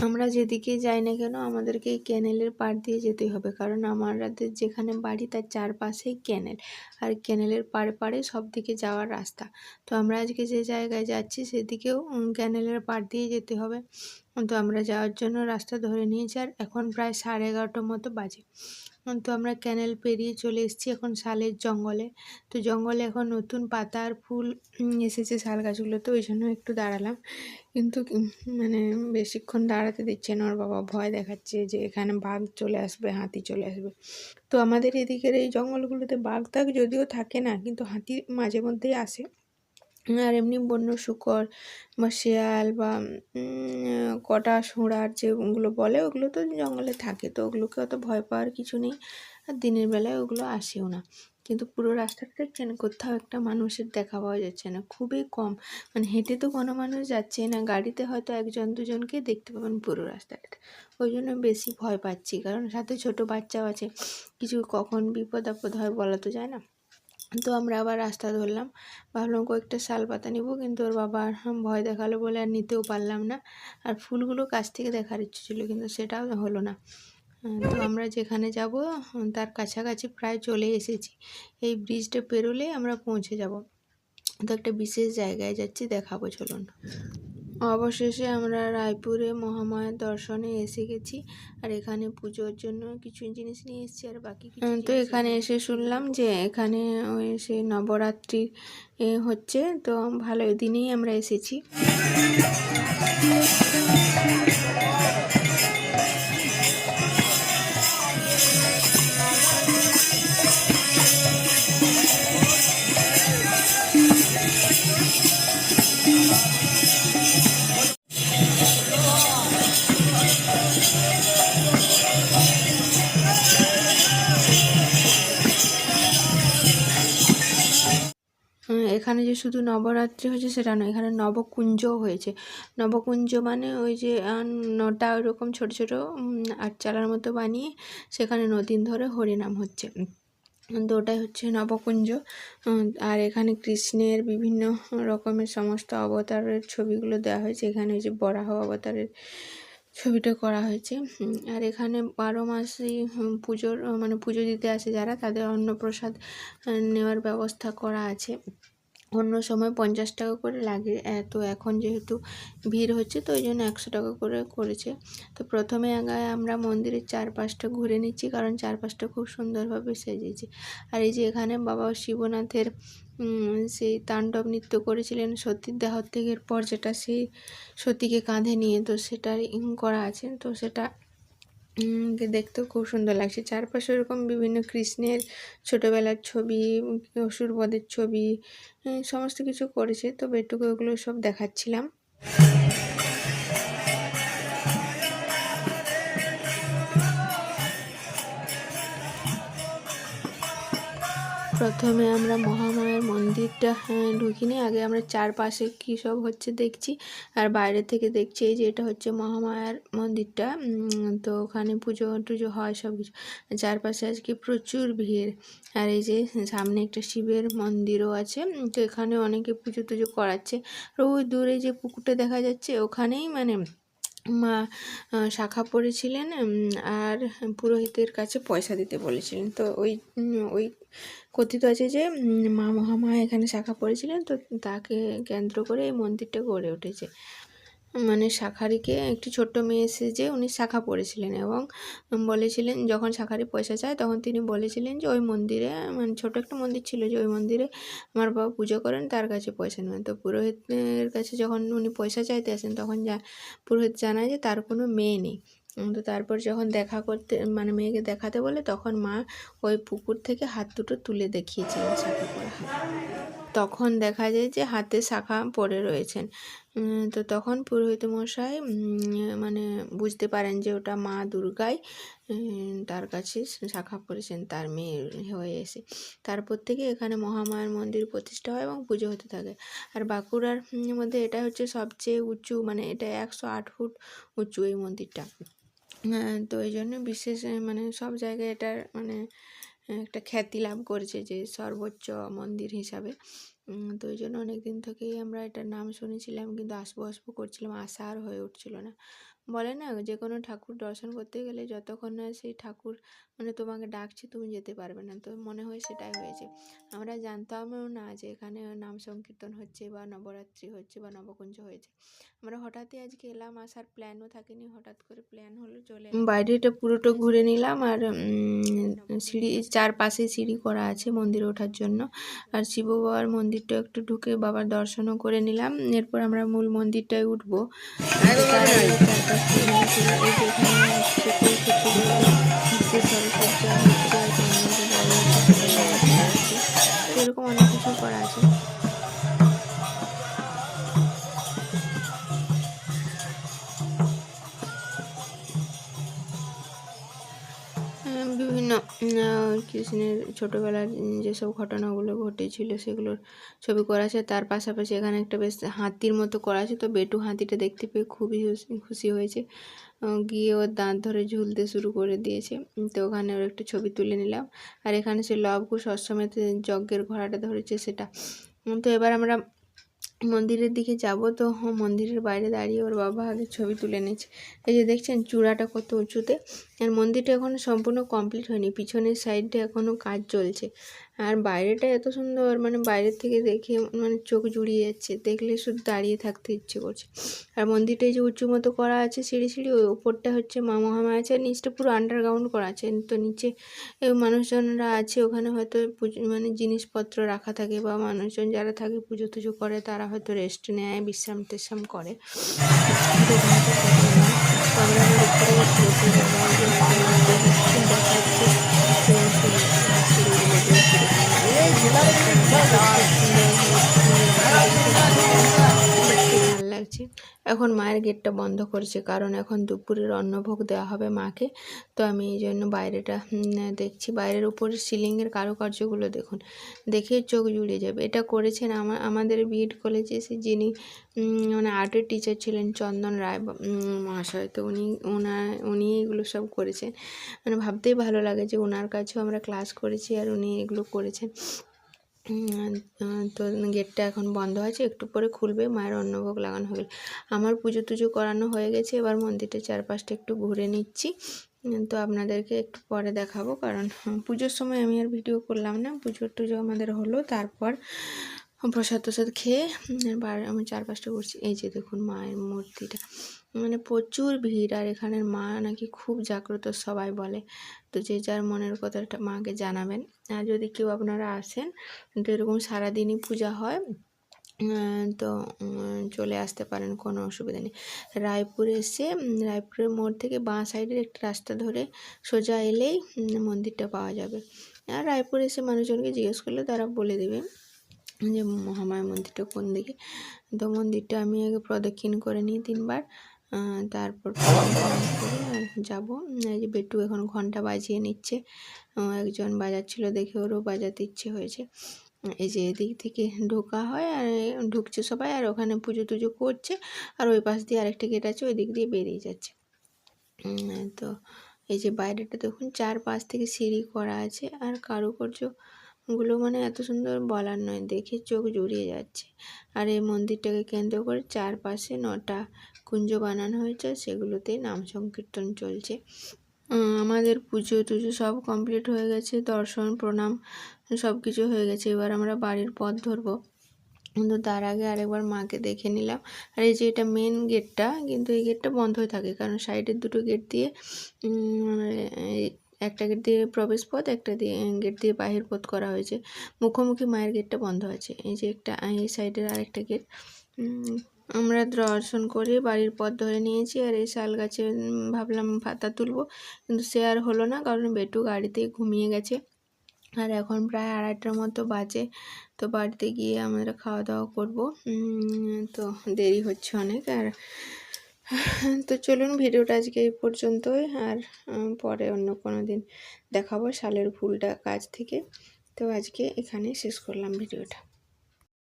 আমরা যেদিকে যাই না কেন আমাদেরকে এই ক্যানেলের পাড় দিয়ে যেতে হবে, কারণ আমাদের যেখানে বাড়ি তার চারপাশেই ক্যানেল, আর ক্যানেলের পাড়ে পাড়ে সব দিকে যাওয়ার রাস্তা। তো আমরা আজকে যে জায়গায় যাচ্ছি সেদিকেও ক্যানেলের পাড় দিয়ে যেতে হবে। তো আমরা যাওয়ার জন্য রাস্তা ধরে নিয়েছি, আর এখন প্রায় 11:30 মতো বাজে। তো আমরা ক্যানেল পেরিয়ে চলে এসেছি এখন শালের জঙ্গলে। তো জঙ্গলে এখন নতুন পাতা আর ফুল এসেছে শাল গাছগুলোতে, ওই জন্য একটু দাঁড়ালাম। কিন্তু মানে বেশিক্ষণ দাঁড়াতে দিচ্ছে না, ওর বাবা ভয় দেখাচ্ছে যে এখানে বাঘ চলে আসবে, হাতি চলে আসবে। তো আমাদের এদিকের এই জঙ্গলগুলোতে বাঘ টাঘ যদিও থাকে না, কিন্তু হাতি মাঝে মধ্যেই আসে। আর এমনি বন্য শূকর বা শেয়াল বা কটা ঘোড়ার যেগুলো বলে ওগুলো তো জঙ্গলে থাকে, তো ওগুলোকে অত ভয় পাওয়ার কিছু নেই। আর দিনের বেলায় ওগুলো আসেও না। কিন্তু পুরো রাস্তাটা দেখছেন, কোথাও একটা মানুষের দেখা পাওয়া যাচ্ছে না, খুবই কম। মানে হেঁটে তো কোনো মানুষ যাচ্ছে না, গাড়িতে হয়তো একজন দুজনকে দেখতে পাবেন পুরো রাস্তাটাতে। ওই জন্য বেশি ভয় পাচ্ছি, কারণ সাথে ছোট বাচ্চাও আছে, কিছু কখন বিপদ আপদ হয় বলা তো যায় না। তো আমরা আবার রাস্তা ধরলাম, ভাবলাম কয়েকটা শাল পাতা নিব, কিন্তু ওর বাবা ভয় দেখালো বলে আর নিতেও পারলাম না। আর ফুলগুলো কাছ থেকে দেখার ইচ্ছে ছিল, কিন্তু সেটাও হলো না। তো আমরা যেখানে যাব তার কাছাকাছি প্রায় চলে এসেছি। এই ব্রিজটা পেরোলে আমরা পৌঁছে যাব। তো একটা বিশেষ জায়গায় যাচ্ছি, দেখাবো চলুন। অবশেষে আমরা রায়পুরে মহামায়ার দর্শনে এসে গেছি। আর এখানে পুজোর জন্য কিছু জিনিস নিয়ে এসেছি, আর বাকি কিছু তো এখানে এসে শুনলাম যে এখানে ওই সে নবরাত্রি হচ্ছে, তো ভালো দিনেই আমরা এসেছি। এখানে যে শুধু নবরাত্রি হয়েছে সেটা নয়, এখানে নবকুঞ্জও হয়েছে। নবকুঞ্জ মানে ওই যে 9টা ওইরকম ছোটো ছোটো আটচালার মতো বানিয়ে সেখানে নদীন ধরে হরিনাম হচ্ছে। তো ওটাই হচ্ছে নবকুঞ্জ। আর এখানে কৃষ্ণের বিভিন্ন রকমের সমস্ত অবতারের ছবিগুলো দেওয়া হয়েছে। এখানে ওই যে বরাহ অবতারের ছবিটা করা হয়েছে। আর এখানে 12 মাসই পুজোর মানে পুজো দিতে আসে যারা, তাদের অন্নপ্রসাদ নেওয়ার ব্যবস্থা করা আছে। অন্য সময় 50 টাকা করে লাগে, তো এখন যেহেতু ভিড় হচ্ছে তো ওই জন্য 100 টাকা করে করেছে। তো প্রথমে আগে আমরা মন্দিরের চারপাশটা ঘুরে নিচ্ছি, কারণ চারপাশটা খুব সুন্দরভাবে সেজেছে। আর এই যে এখানে বাবা শিবনাথের সেই তাণ্ডব নৃত্য করেছিলেন সতীর দেহত্যাগের পর, যেটা সেই সতীকে কাঁধে নিয়ে, তো সেটার করা আছে। তো সেটা দেখতেও খুব সুন্দর লাগছে। চারপাশে এরকম বিভিন্ন কৃষ্ণের ছোটোবেলার ছবি, অসুরবধের ছবি, সমস্ত কিছু করেছে। তো বেটুকে ওগুলো সব দেখাচ্ছিলাম। প্রথমে আমরা মহামায়ার মন্দিরটা ঢুকিনি, আগে আমরা চারপাশে কী সব হচ্ছে দেখছি। আর বাইরে থেকে দেখছি এই যে এটা হচ্ছে মহামায়ার মন্দিরটা। তো ওখানে পুজো টুজো হয় সব কিছু। চারপাশে আজকে প্রচুর ভিড়। আর এই যে সামনে একটা শিবের মন্দিরও আছে। তো এখানে অনেকে পুজো টুজো করাচ্ছে। আর ওই দূরে যে পুকুরটা দেখা যাচ্ছে ওখানেই মানে মা শাখা পড়েছিলেন, আর পুরোহিতের কাছে পয়সা দিতে বলেছিলেন। তো ওই কথিত আছে যে মা মহামায়া এখানে শাখা পড়েছিলেন, তো তাকে কেন্দ্র করে এই মন্দিরটা গড়ে উঠেছে। মানে শাঁখারিকে একটি ছোট্ট মেয়ে সেজে উনি শাখা পড়েছিলেন, এবং বলেছিলেন যখন শাঁখারি পয়সা চায় তখন তিনি বলেছিলেন যে ওই মন্দিরে, মানে ছোট একটা মন্দির ছিল, যে ওই মন্দিরে আমার বাবা পুজো করেন, তার কাছে পয়সা নেবেন। তো পুরোহিতের কাছে যখন উনি পয়সা চাইতে আসেন তখন পুরোহিত জানায় যে তার কোনো মেয়ে নেই। তো তারপর যখন দেখা করতে মানে মেয়েকে দেখাতে বলে, তখন মা ওই পুকুর থেকে হাত দুটো তুলে দেখিয়েছিলেন শাখা পড়া হাত। তখন দেখা যায় যে হাতে শাখা পড়ে রয়েছেন। তো তখন পুরোহিত মশাই মানে বুঝতে পারেন যে ওটা মা দুর্গাই তার কাছে শাখা পড়েছেন তার মেয়ে হয়ে এসে। তারপর থেকে এখানে মহামায়ার মন্দির প্রতিষ্ঠা হয় এবং পুজো হতে থাকে। আর বাঁকুড়ার মধ্যে এটা হচ্ছে সবচেয়ে উঁচু, মানে এটা 108 ফুট উঁচু এই মন্দিরটা। তো এই জন্য বিশেষ মানে সব জায়গায় এটার মানে একটা খ্যাতি লাভ করেছে যে সর্বোচ্চ মন্দির হিসাবে। তো এই জন্য অনেক দিন থেকেই আমরা এটার নাম শুনেছিলাম, কিন্তু আসবো আসবো করছিলাম, আশা আর হয়ে উঠছিল না। বলে না যে কোনো ঠাকুর দর্শন করতে গেলে যতক্ষণ না সেই ঠাকুর মানে তোমাকে ডাকছে তুমি যেতে পারবে না, তো মনে হয় সেটাই হয়েছে। আমরা জানতামও না যে এখানে নাম সংকীর্তন হচ্ছে বা নবরাত্রি হচ্ছে বা নবকুঞ্জ হয়েছে। আমরা হঠাৎই আজকে এলাম, আসার প্ল্যানও থাকেনি, হঠাৎ করে প্ল্যান হলো চলে এলাম। বাইরেটা পুরোটা ঘুরে নিলাম, আর সিঁড়ি চারপাশে সিঁড়ি করা আছে মন্দিরে ওঠার জন্য, আর শিব বাবার মন্দিরটা একটু ঢুকে বাবার দর্শনও করে নিলাম। এরপর আমরা মূল মন্দিরটায় উঠবো। তার আগে চারপাশে এই যে এখানে ছোটো ছোটো যে সাজসজ্জা হচ্ছে আর এরকম অনেক কিছু করা আছে। বিভিন্ন কৃষ্ণের ছোটোবেলার যেসব ঘটনাগুলো ঘটেছিল সেগুলোর ছবি করা আছে। তার পাশাপাশি এখানে একটা বেশ হাতির মতো করা আছে, তো বেটু হাতিটা দেখতে পেয়ে খুবই খুশি হয়েছে, গিয়ে ওর দাঁত ধরে ঝুলতে শুরু করে দিয়েছে। তো ওখানে ওর একটা ছবি তুলে নিলাম। আর এখানে সে লবকুশ অশ্বমেধ যজ্ঞের ঘোড়াটা ধরেছে সেটা। তো এবার আমরা মন্দিরের দিকে যাব, তো মন্দিরের বাইরে দাঁড়িয়ে ওর বাবা আগে ছবি তুলে নিচ্ছে। এই যে দেখছেন চূড়াটা কত উঁচুতে, আর মন্দিরটা এখনও সম্পূর্ণ কমপ্লিট হয়নি, পিছনের সাইডটা এখনও কাজ চলছে। আর বাইরেটা এত সুন্দর, মানে বাইরের থেকে দেখে মানে চোখ জুড়িয়ে যাচ্ছে, দেখলে শুধু দাঁড়িয়ে থাকতে ইচ্ছে করছে। আর মন্দিরটা এই যে উঁচু মতো করা আছে সিঁড়ি সিঁড়ি, ওই ওপরটা হচ্ছে মা মহামায়া আছে, আর নিচটা পুরো আন্ডারগ্রাউন্ড করা আছে। তো নিচে মানুষজনরা আছে, ওখানে হয়তো মানে জিনিসপত্র রাখা থাকে, বা মানুষজন যারা থাকে পুজো টুজো করে তারা হয়তো রেস্ট নেয়, বিশ্রাম টিশ্রাম করে। ভালো লাগছে। এখন মায়ের গেটটা বন্ধ করেছে, কারণ এখন দুপুরের অন্নভোগ দেওয়া হবে মাকে। তো আমি এই জন্য বাইরেটা দেখছি। বাইরের উপরের সিলিংয়ের কারুকার্যগুলো দেখুন, দেখে চোখ জুড়িয়ে যাবে। এটা করেছেন আমাদের বিএড কলেজে যিনি মানে আর্টের টিচার ছিলেন চন্দন রায় মহাশয়। তো উনি এগুলো সব করেছেন, মানে ভাবতেই ভালো লাগে যে ওনার কাছেও আমরা ক্লাস করেছি আর উনি এগুলো করেছেন। তো গেটটা এখন বন্ধ আছে, একটু পরে খুলবে। মায়ের অন্নভোগ লাগানো হয়ে গেল, আমার পুজো টুজো করানো হয়ে গেছে। এবার মন্দিরটা চারপাশটা একটু ঘুরে নিচ্ছি, তো আপনাদেরকে একটু পরে দেখাবো, কারণ পুজোর সময় আমি আর ভিডিও করলাম না। পুজোর টুজো আমাদের হলো, তারপর প্রসাদ টসাদ খেয়ে আমি চারপাশটা ঘুরছি। এই যে দেখুন মায়ের মূর্তিটা, মানে প্রচুর ভিড়, আর এখানের মা নাকি খুব জাগ্রত সবাই বলে। তো যে যার মনের কথাটা মাকে জানাবেন। আর যদি কেউ আপনারা আসেন, তো এরকম সারাদিনই পূজা হয়, তো চলে আসতে পারেন, কোনো অসুবিধা নেই। রায়পুরে এসে রায়পুরের মোড় থেকে বাঁ সাইডের একটা রাস্তা ধরে সোজা এলেই মন্দিরটা পাওয়া যাবে। আর রায়পুরে এসে মানুষজনকে জিজ্ঞেস করলে তারা বলে দেবে যে মহামায়া মন্দিরটা কোন দিকে। তো মন্দিরটা আমি আগে প্রদক্ষিণ করে নিই 3 বার, তারপর করে যাবো। এই যে বেটু এখন ঘন্টা বাজিয়ে নিচ্ছে, একজন বাজাচ্ছিল দেখে ওরও বাজাতে ইচ্ছে হয়েছে। এই যে এদিক থেকে ঢোকা হয়, আর ঢুকছে সবাই, আর ওখানে পুজো টুজো করছে, আর ওই পাশ দিয়ে আরেকটা গেট আছে, ওই দিক দিয়ে বেরিয়ে যাচ্ছে। তো এই যে বাইরেটা দেখুন, 4 পাশ থেকে সিঁড়ি করা আছে, আর কারুকার্যগুলো মানে এত সুন্দর বলার নয়, দেখে চোখ জুড়িয়ে যাচ্ছে। আর এই মন্দিরটাকে কেন্দ্র করে চারপাশে 9টা কুঞ্জ বানানো হয়েছে, সেগুলোতে নাম সংকীর্তন চলছে। আমাদের পুজো টুজো সব কমপ্লিট হয়ে গেছে, দর্শন প্রণাম সব কিছু হয়ে গেছে। এবার আমরা বাড়ির পথ ধরবো, কিন্তু তার আগে আরেকবার মাকে দেখে নিলাম। আর এই যে এটা মেন গেটটা, কিন্তু এই গেটটা বন্ধ হয়ে থাকে, কারণ সাইডের দুটো গেট দিয়ে একটা গেট দিয়ে প্রবেশ পথ, একটা দিয়ে গেট দিয়ে বাহির পথ করা হয়েছে। মুখোমুখি মায়ের গেটটা বন্ধ আছে। এই যে একটা এই সাইডের আরেকটা গেট। আমরা দর্শন করে বাড়ির পথ ধরে নিয়েছি, আর এই শাল গাছে ভাবলাম পাতা তুলবো, কিন্তু সে আর হলো না, কারণ বেটু গাড়িতেই ঘুমিয়ে গেছে। আর এখন প্রায় 2:30টার মতো বাজে, তো বাড়িতে গিয়ে আমরা খাওয়া দাওয়া করবো। তো দেরি হচ্ছে অনেক। আর তো চলুন, ভিডিওটা আজকে এই পর্যন্তই, আর পরে অন্য কোনো দিন দেখাবো শালের ফুলটা কাছ থেকে। তো আজকে এখানে শেষ করলাম ভিডিওটা।